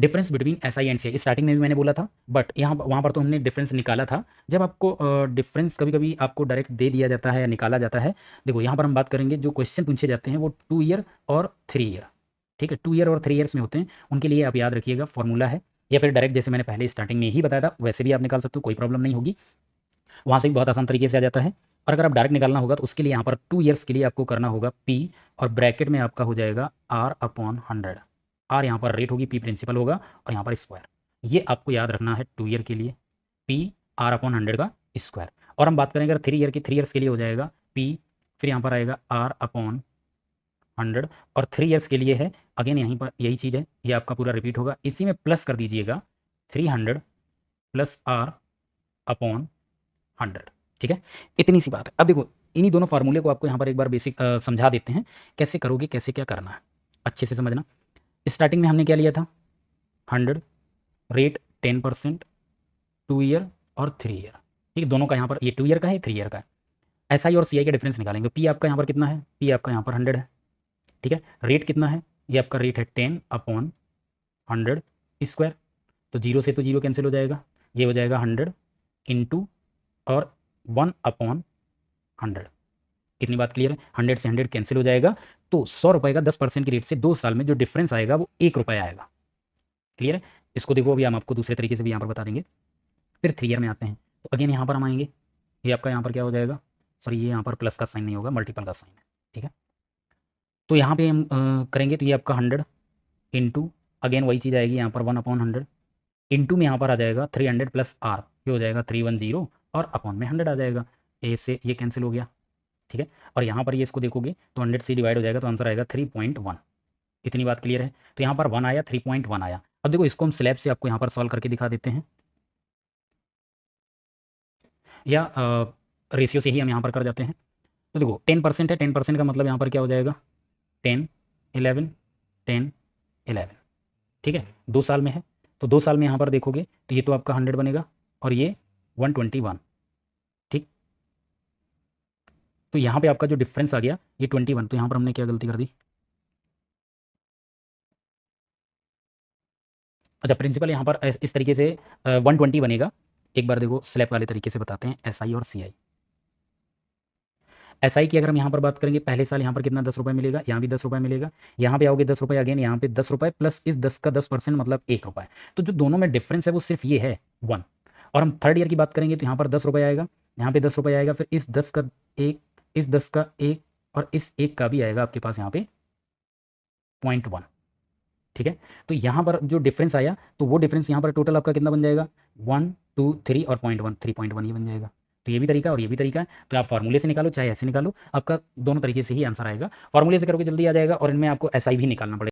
Difference between S I and C I starting में भी मैंने बोला था, बट यहाँ वहाँ पर तो हमने डिफरेंस निकाला था। जब आपको डिफरेंस कभी कभी आपको डायरेक्ट दे दिया जाता है या निकाला जाता है, देखो यहाँ पर हम बात करेंगे जो क्वेश्चन पूछे जाते हैं वो 2 ईयर और 3 ईयर, ठीक है, 2 ईयर और 3 ईयर्स में होते हैं। उनके लिए आप याद रखिएगा फॉर्मूला है, या फिर डायरेक्ट जैसे मैंने पहले स्टार्टिंग में ही बताया था वैसे भी आप निकाल सकते हो, कोई प्रॉब्लम नहीं होगी, वहाँ से भी बहुत आसान तरीके से आ जाता है। और अगर आप डायरेक्ट निकालना होगा तो उसके लिए यहाँ पर 2 ईयर्स के लिए आपको करना होगा पी, और ब्रैकेट में आपका हो जाएगा आर अपॉन 100। आर यहाँ पर रेट होगी, पी प्रिंसिपल होगा, और यहाँ पर स्क्वायर। ये आपको याद रखना है 2 ईयर के लिए, पी आर अपॉन 100 का स्क्वायर। और हम बात करेंगे अगर 3 ईयर की, 3 ईयर्स के लिए हो जाएगा पी, फिर यहाँ पर आएगा आर अपॉन 100, और 3 ईयर्स के लिए है अगेन यहीं पर यही चीज़ है, ये आपका पूरा रिपीट होगा, इसी में प्लस कर दीजिएगा 300 प्लस आर अपॉन 100, ठीक है। इतनी सी बात है। अब देखो इन्हीं दोनों फार्मूले को आपको यहाँ पर एक बार बेसिक समझा देते हैं कैसे करोगे, कैसे क्या करना है, अच्छे से समझना। स्टार्टिंग में हमने क्या लिया था, 100, रेट 10%, 2 ईयर और 3 ईयर, ठीक है। दोनों का यहाँ पर ये 2 ईयर का है, 3 ईयर का है। एस आई और सी आई का डिफरेंस निकालेंगे। पी आपका यहाँ पर कितना है, पी आपका यहाँ पर 100 है, ठीक है। रेट कितना है, ये आपका रेट है 10 अपॉन 100 स्क्वायर, तो जीरो से तो जीरो कैंसिल हो जाएगा, ये हो जाएगा 100 इंटू और 1 अपॉन 100। कितनी बात क्लियर है, 100 से 100 कैंसिल हो जाएगा, तो 100 रुपये का 10% की रेट से 2 साल में जो डिफरेंस आएगा वो 1 रुपया आएगा। क्लियर है। इसको देखो अभी हम आपको दूसरे तरीके से भी यहाँ पर बता देंगे। फिर 3 ईयर में आते हैं, तो अगेन यहाँ पर हम आएंगे, ये आपका यहाँ पर क्या हो जाएगा, सॉरी ये यहाँ पर प्लस का साइन नहीं होगा, मल्टीपल का साइन है, ठीक है। तो यहाँ पे हम करेंगे तो ये आपका 100 इंटू, अगेन वही चीज़ आएगी यहाँ पर 1 अपॉन 100, इंटू में यहाँ पर आ जाएगा 300 प्लस आर, ये हो जाएगा 310, और अपॉन में 100 आ जाएगा, ए से ये कैंसिल हो गया, ठीक है। और यहाँ पर ये इसको देखोगे तो 100 से डिवाइड हो जाएगा, तो आंसर आएगा 3.1। इतनी बात क्लियर है। तो यहाँ पर 1 आया, 3.1 आया। अब देखो इसको हम स्लैब से आपको यहाँ पर सॉल्व करके दिखा देते हैं, या रेशियो से ही हम यहाँ पर कर जाते हैं। तो देखो 10% है, 10% का मतलब यहाँ पर क्या हो जाएगा, 10 11 10 11, ठीक है। 2 साल में है, तो 2 साल में यहाँ पर देखोगे तो ये तो आपका 100 बनेगा, और ये 121, ठीक। तो यहाँ पे आपका जो डिफरेंस आ गया ये 21, तो यहाँ पर हमने क्या गलती कर दी, अच्छा प्रिंसिपल यहाँ पर इस तरीके से 120 बनेगा। एक बार देखो स्लैब वाले तरीके से बताते हैं, एस आई और सी आई। एस आई की अगर हम यहाँ पर बात करेंगे, पहले साल यहाँ पर कितना 10 रुपये मिलेगा, यहाँ भी 10 रुपये मिलेगा, यहाँ पे आओगे 10 रुपये, अगेन यहाँ पे 10 रुपये, प्लस इस 10 का 10% मतलब 1 रुपये। तो जो दोनों में डिफरेंस है वो सिर्फ ये है 1। और हम थर्ड ईयर की बात करेंगे तो यहाँ पर 10 रुपये आएगा, यहाँ पे 10 रुपये आएगा, फिर इस 10 का एक, इस 10 का एक, और इस एक का भी आएगा आपके पास यहाँ पे 0.1, ठीक है। तो यहाँ पर जो डिफरेंस आया तो वो डिफरेंस यहाँ पर टोटल आपका कितना बन जाएगा, 1 2 3 और 0.1, 3.1 ही बन जाएगा। तो ये भी तरीका और ये भी तरीका है, तो आप फार्मूले से निकालो चाहे ऐसे निकालो, आपका दोनों तरीके से ही आंसर आएगा। फार्मूले से करोगे जल्दी आ जाएगा, और इनमें आपको एसआई भी निकालना पड़ेगा।